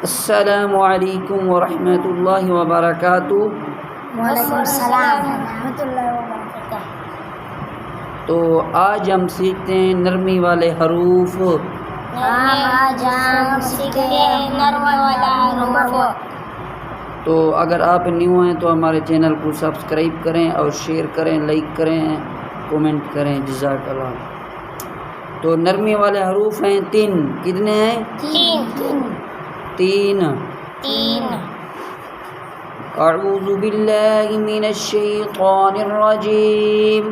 अस्सलामु अलैकुम वरहमतुल्लाहि वबरकातुहू। वालेकुम सलाम रहमतुल्लाहि व बरकातहू। तो आज हम सीखते हैं नरमी वाले हरूफ। आज हम सीखते हैं नरमी वाला हरूफ। तो अगर आप न्यू हैं तो हमारे चैनल को सब्सक्राइब करें और शेयर करें, लाइक करें, कमेंट करें। जज़ाकल्लाह। तो नरमी वाले हरूफ हैं 3। कितने हैं? 3। अऊज़ु बिल्लाहि मिनश शैतानिर रजीम।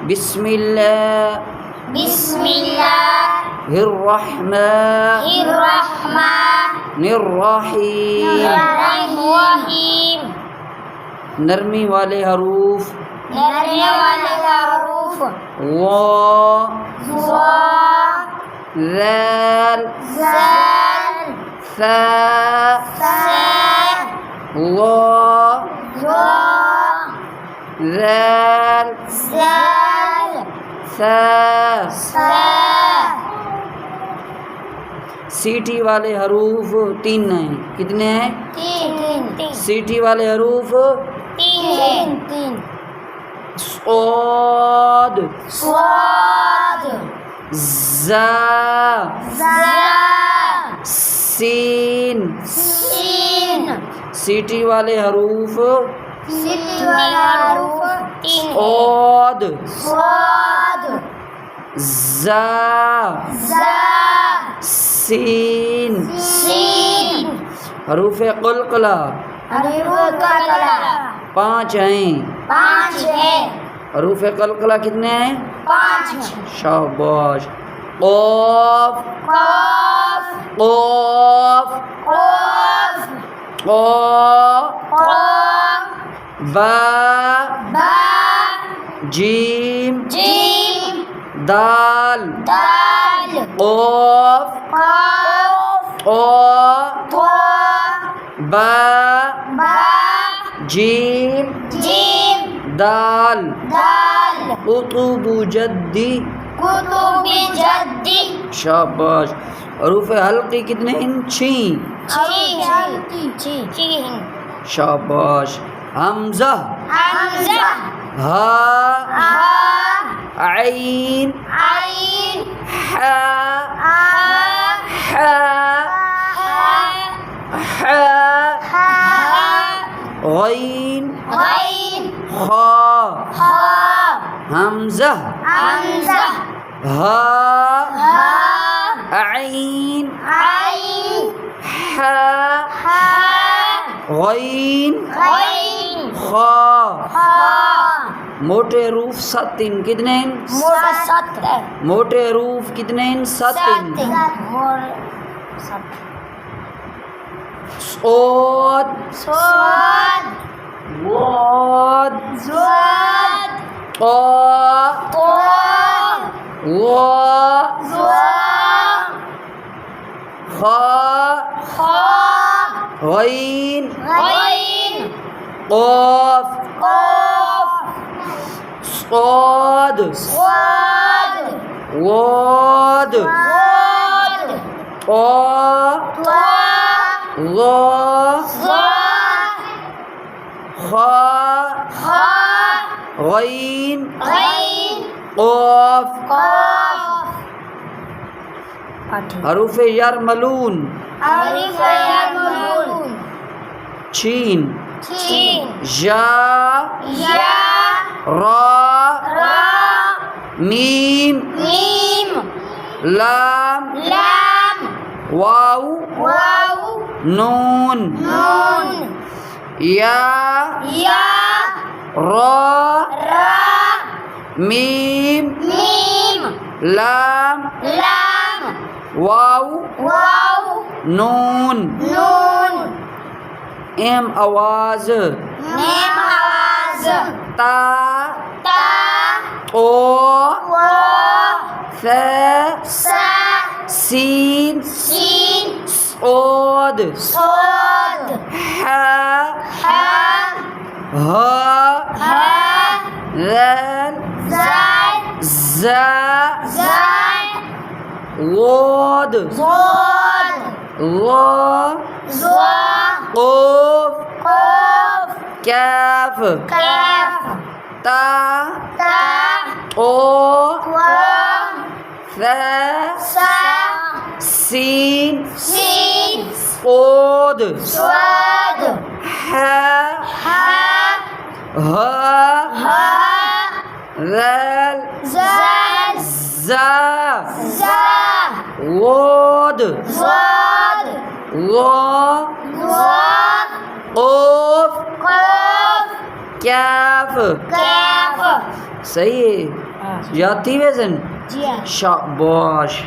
बिस्मिल्लाहिर रहमानिर रहीम। नरमी वाले हरूफ ज़ाल सा ज़ाल सा। सीटी वाले हरूफ 3 हैं। कितने हैं? 3। सीटी वाले हरूफ 3। स्वाद ज़ा सीन। सीटी वाले हरूफ स्वाद ज़ा सीन। हरूफ क़लक़ला 5 हैं। हरूफ क़लक़ला कितने हैं? 5। शाबाश। क़ाफ़ क़ाफ़ बा जीम दाल। क़ाफ़ बा जीम दाल। कुतुब जद्दी। शाबाश। हरूफ हल्की कितने हैं? 6। शाबाश। हमज़ा हा आइन हा गईन खा। हमज़ा हा आइन हा गईन खा। मोटे हरूफ 7। कितने हैं? मोटे हरूफ कितने हैं? 7। सोद वाद क़ा वा खा गईन क़ाफ़ स्वाद वाद क़ा वा खा गईन क़ाफ़। हरूफ यरमलून 6। या रा मीम लाम वाव नून। या रा मीम लाम वाव नून। एम आवाज़ ता ओ सा सीन सोद हा ذال ذا वोद ज़ोद वो ज़वा कोफ क़ाफ कैफ काफ ता ता ओ वा सा सा सीन सीन ओद स्वाद हा हा हा हा रैल ज़ाल जा ज़ा वोद ज़ाद वो वा कोफ क़ाफ कैफ काफ सही है याद थी वैसन जी हाँ शाबाश